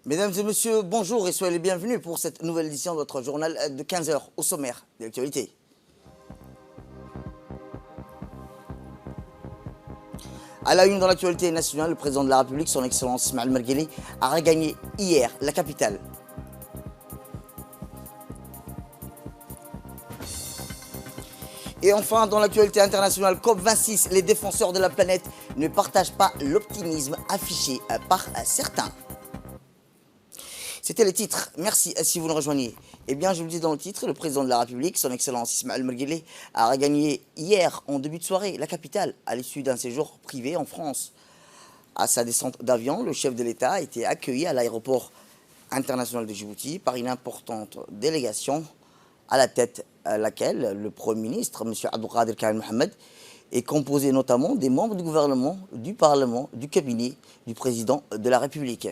Mesdames et messieurs, bonjour et soyez les bienvenus pour cette nouvelle édition de votre journal de 15 heures au sommaire de l'actualité. À la une dans l'actualité nationale, le président de la République, son Excellence Ismaël Mergueli, a regagné hier la capitale. Et enfin, dans l'actualité internationale, COP26, les défenseurs de la planète ne partagent pas l'optimisme affiché par certains. C'était les titres. Merci si vous nous rejoignez. Eh bien, je vous le dis dans le titre, le président de la République, son Excellence Ismaël Mergueli, a regagné hier, en début de soirée, la capitale, à l'issue d'un séjour privé en France. À sa descente d'avion, le chef de l'État a été accueilli à l'aéroport international de Djibouti par une importante délégation à la tête laquelle le Premier ministre, M. Abdelkader Karim Mohamed, est composé notamment des membres du gouvernement, du Parlement, du cabinet du président de la République.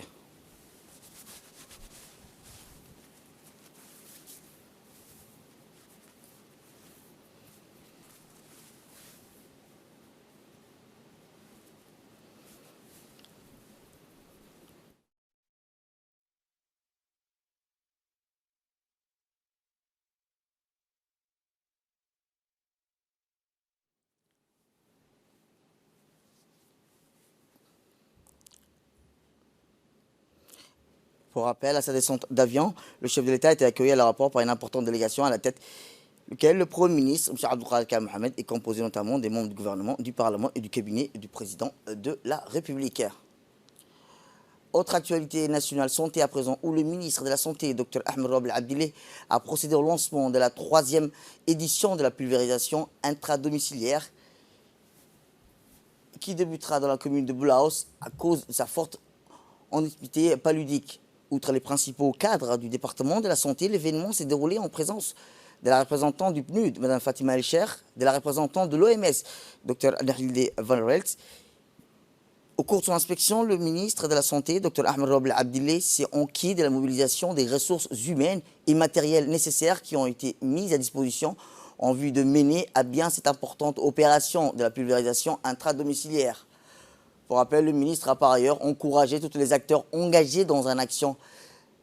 Pour rappel, à sa descente d'avion, le chef de l'État a été accueilli à l'aéroport par une importante délégation à la tête duquel le Premier ministre, M. Abdelkader Karim Mohamed, est composé notamment des membres du gouvernement, du Parlement et du cabinet du président de la République. Autre actualité nationale, santé à présent, où le ministre de la Santé, Dr Ahmed Rob El-Abdillah, a procédé au lancement de la 3e édition de la pulvérisation intradomiciliaire qui débutera dans la commune de Boulaos à cause de sa forte endémité paludique. Outre les principaux cadres du département de la santé, l'événement s'est déroulé en présence de la représentante du PNUD, Mme Fatima El-Cheikh, de la représentante de l'OMS, Dr Nahilde Van Relt. Au cours de son inspection, le ministre de la Santé, Dr Ahmed Rob El-Abdillah, s'est enquis de la mobilisation des ressources humaines et matérielles nécessaires qui ont été mises à disposition en vue de mener à bien cette importante opération de la pulvérisation intradomiciliaire. Pour rappel, le ministre a par ailleurs encouragé tous les acteurs engagés dans une action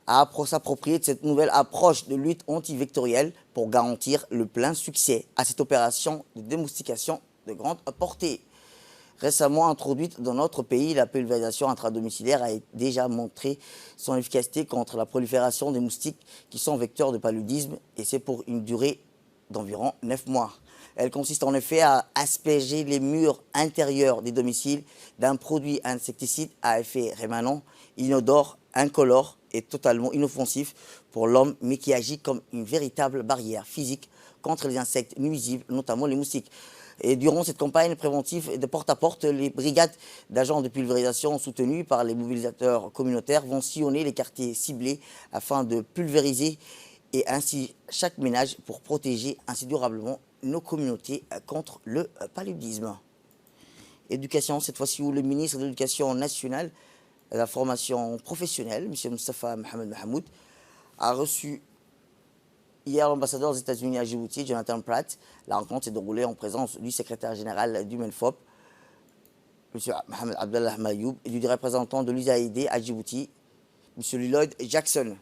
à s'approprier de cette nouvelle approche de lutte antivectorielle pour garantir le plein succès à cette opération de démoustication de grande portée. Récemment introduite dans notre pays, la pulvérisation intradomiciliaire a déjà montré son efficacité contre la prolifération des moustiques qui sont vecteurs de paludisme, et c'est pour une durée d'environ 9 mois. Elle consiste en effet à asperger les murs intérieurs des domiciles d'un produit insecticide à effet rémanent, inodore, incolore et totalement inoffensif pour l'homme, mais qui agit comme une véritable barrière physique contre les insectes nuisibles, notamment les moustiques. Et durant cette campagne préventive de porte-à-porte, les brigades d'agents de pulvérisation soutenues par les mobilisateurs communautaires vont sillonner les quartiers ciblés afin de pulvériser et ainsi chaque ménage pour protéger ainsi durablement nos communautés contre le paludisme. Éducation, cette fois-ci, où le ministre de l'Éducation nationale et de la formation professionnelle, M. Moustapha Mohamed Mahmoud, a reçu hier l'ambassadeur des États-Unis à Djibouti, Jonathan Pratt. La rencontre s'est déroulée en présence du secrétaire général du MENFOP, M. Mohamed Abdallah Mayoub, et du représentant de l'USAID à Djibouti, M. Lloyd Jackson.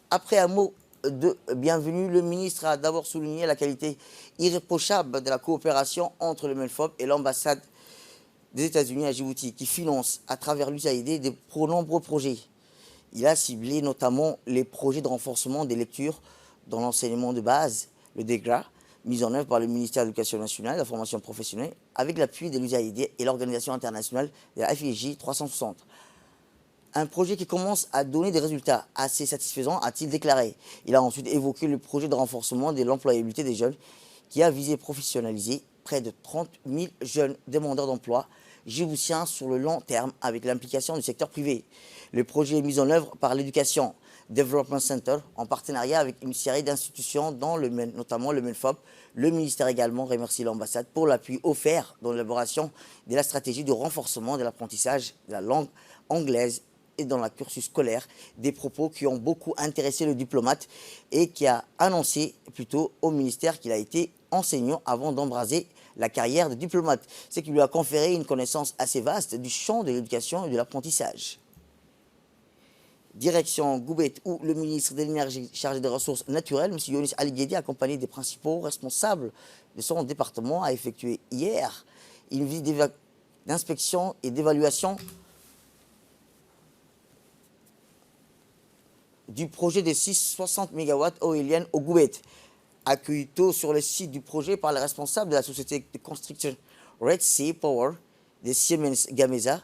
Après un mot de bienvenue, le ministre a d'abord souligné la qualité irréprochable de la coopération entre le MENFOP et l'ambassade des États-Unis à Djibouti, qui finance à travers l'USAID de nombreux projets. Il a ciblé notamment les projets de renforcement des lectures dans l'enseignement de base, le DEGRA, mis en œuvre par le ministère de l'Éducation nationale et de la formation professionnelle, avec l'appui de l'USAID et l'organisation internationale de la FIJ 360. Un projet qui commence à donner des résultats assez satisfaisants, a-t-il déclaré. Il a ensuite évoqué le projet de renforcement de l'employabilité des jeunes qui a visé professionnaliser près de 30 000 jeunes demandeurs d'emploi djiboutiens sur le long terme avec l'implication du secteur privé. Le projet est mis en œuvre par l'Education Development Center en partenariat avec une série d'institutions, notamment le MENFOP. Le ministère également remercie l'ambassade pour l'appui offert dans l'élaboration de la stratégie de renforcement de l'apprentissage de la langue anglaise et dans la cursus scolaire, des propos qui ont beaucoup intéressé le diplomate et qui a annoncé plutôt au ministère qu'il a été enseignant avant d'embraser la carrière de diplomate, ce qui lui a conféré une connaissance assez vaste du champ de l'éducation et de l'apprentissage. direction Goubet, où le ministre de l'Énergie chargé des ressources naturelles, M. Younis Ali Guedi, accompagné des principaux responsables de son département, a effectué hier une visite d'inspection et d'évaluation du projet de 660 MW éoliennes au Goubet. Accueilli tôt sur le site du projet par les responsables de la société de construction Red Sea Power de Siemens Gamesa,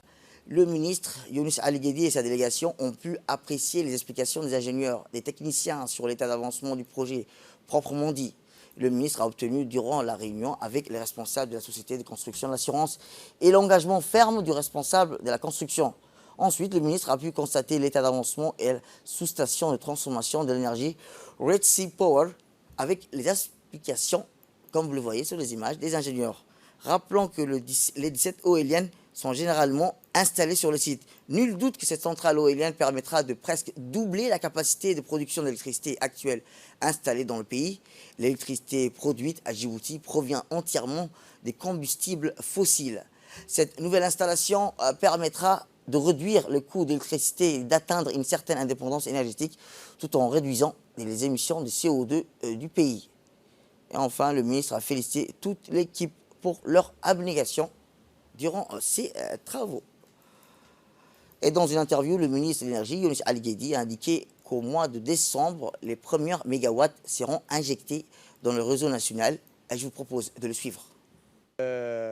le ministre Younis Ali Guedi et sa délégation ont pu apprécier les explications des ingénieurs, des techniciens sur l'état d'avancement du projet. Proprement dit, le ministre a obtenu durant la réunion avec les responsables de la société de construction l'assurance et l'engagement ferme du responsable de la construction. Ensuite, le ministre a pu constater l'état d'avancement et la sous-station de transformation de l'énergie Red Sea Power avec les explications, comme vous le voyez sur les images, des ingénieurs. Rappelons que les 17 éoliennes sont généralement installées sur le site. Nul doute que cette centrale éolienne permettra de presque doubler la capacité de production d'électricité actuelle installée dans le pays. L'électricité produite à Djibouti provient entièrement des combustibles fossiles. Cette nouvelle installation permettra de réduire le coût de l'électricité et d'atteindre une certaine indépendance énergétique tout en réduisant les émissions de CO2 du pays. Et enfin, le ministre a félicité toute l'équipe pour leur abnégation durant ces travaux. Et dans une interview, le ministre de l'Énergie, Younis Ali Guedi, a indiqué qu'au mois de décembre, les premières mégawatts seront injectés dans le réseau national. Et je vous propose de le suivre.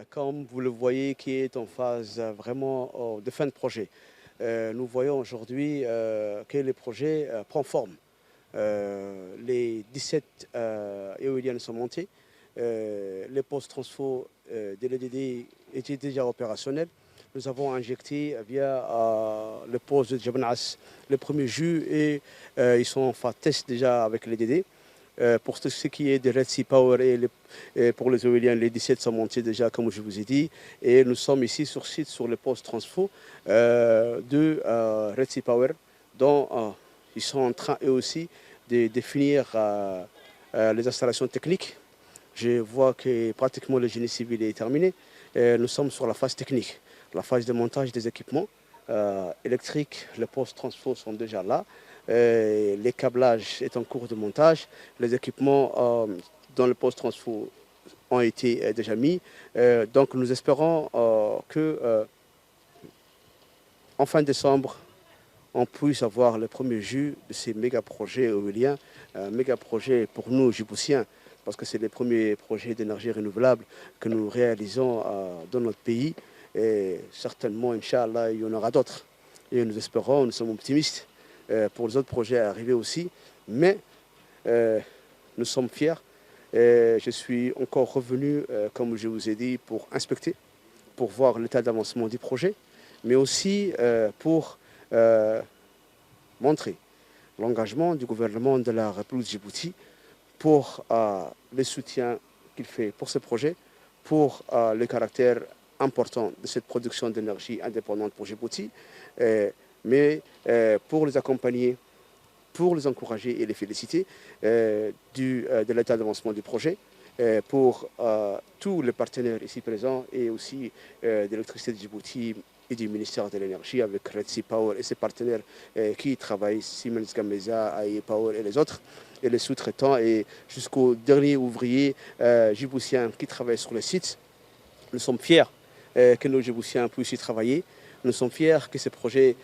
Comme vous le voyez, qui est en phase vraiment de fin de projet. Nous voyons aujourd'hui que le projet prend forme. Les 17 éoliennes sont montées. Les postes transfo de l'EDD étaient déjà opérationnels. Nous avons injecté via le poste de Djabnas le premier jus et ils sont en phase test déjà avec l'EDD. Pour ce qui est de Red Sea Power et pour les éoliennes, les 17 sont montés déjà, comme je vous ai dit. Et nous sommes ici sur site, sur le poste transfo de Red Sea Power, dont ils sont en train eux aussi de définir les installations techniques. Je vois que pratiquement le génie civil est terminé. Nous sommes sur la phase technique, la phase de montage des équipements électriques. Les postes transfo sont déjà là. Les câblages sont en cours de montage. Les équipements dans le poste transfo ont été déjà mis. Donc nous espérons que en fin décembre, on puisse avoir le premier jus de ces méga projets éoliens. Méga projets pour nous, Djiboutiens, parce que c'est les premiers projets d'énergie renouvelable que nous réalisons dans notre pays. Et certainement, Inch'Allah, il y en aura d'autres. Et nous espérons, nous sommes optimistes pour les autres projets à arriver aussi. Mais nous sommes fiers. Je suis encore revenu, comme je vous ai dit, pour inspecter, pour voir l'état d'avancement du projet, mais aussi pour montrer l'engagement du gouvernement de la République de Djibouti pour le soutien qu'il fait pour ce projet, pour le caractère important de cette production d'énergie indépendante pour Djibouti, mais pour les accompagner, pour les encourager et les féliciter de l'état d'avancement du projet, pour tous les partenaires ici présents et aussi de l'électricité de Djibouti et du ministère de l'Énergie avec Red Sea Power et ses partenaires qui travaillent, Siemens Gamesa, AE Power et les autres, et les sous-traitants et jusqu'au dernier ouvrier djiboutien qui travaille sur le site. Nous sommes fiers que nos Djiboutiens puissent y travailler. Nous sommes fiers que ce projet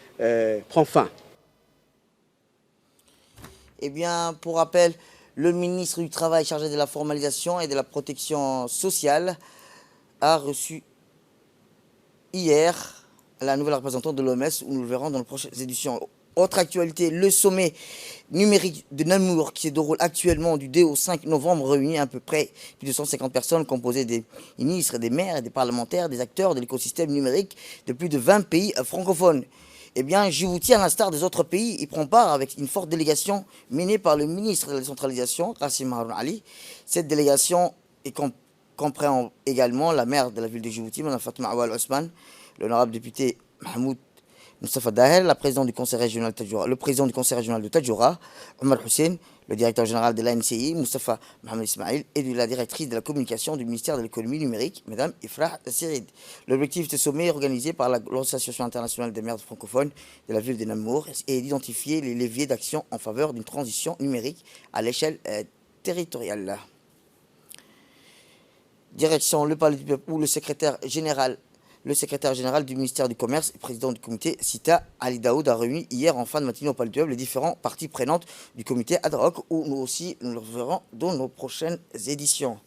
prend fin. Eh bien, pour rappel, le ministre du Travail chargé de la formalisation et de la protection sociale a reçu hier la nouvelle représentante de l'OMS, où nous le verrons dans les prochaines éditions. Autre actualité, le sommet numérique de Namur qui se déroule actuellement du 2 au 5 novembre réunit à peu près plus de 150 personnes composées des ministres, des maires, des parlementaires, des acteurs de l'écosystème numérique de plus de 20 pays francophones. Eh bien, Djibouti, à l'instar des autres pays, y prend part avec une forte délégation menée par le ministre de la décentralisation, Qassim Haroun Ali. Cette délégation comprend également la maire de la ville de Djibouti, Mme Fatma Awal Ousmane, l'honorable député Mahmoud Moustapha Dahel, le président du conseil régional de Tadjoura, Omar Hussein, Le directeur général de l'ANCI, Moustapha Mohamed Ismail, et de la directrice de la communication du ministère de l'économie numérique, Mme Ifrah Sirid. L'objectif de ce sommet est organisé par l'Association internationale des maires francophones de la ville de Namur et d'identifier les leviers d'action en faveur d'une transition numérique à l'échelle territoriale. Direction le Palais du Peuple où le secrétaire général du ministère du Commerce et président du comité CITA, Ali Daoud, a réuni hier en fin de matinée au Palais du Peuple les différentes parties prenantes du comité ad hoc où nous aussi nous le verrons dans nos prochaines éditions.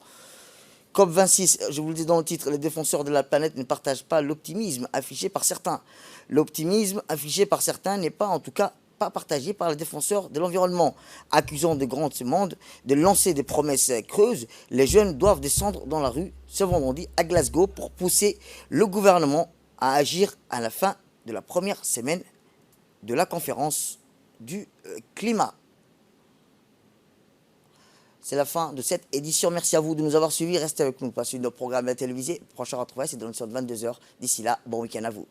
COP26, je vous le dis dans le titre, les défenseurs de la planète ne partagent pas l'optimisme affiché par certains. L'optimisme affiché par certains n'est pas en tout cas pas partagé par les défenseurs de l'environnement. Accusant de grands monde de lancer des promesses creuses, les jeunes doivent descendre dans la rue ce vendredi à Glasgow pour pousser le gouvernement à agir à la fin de la première semaine de la conférence du climat. C'est la fin de cette édition. Merci à vous de nous avoir suivis. Restez avec nous. Passez nos programmes télévisés. Prochain retrouvailles, c'est dans l'émission de 22h. D'ici là, bon week-end à vous.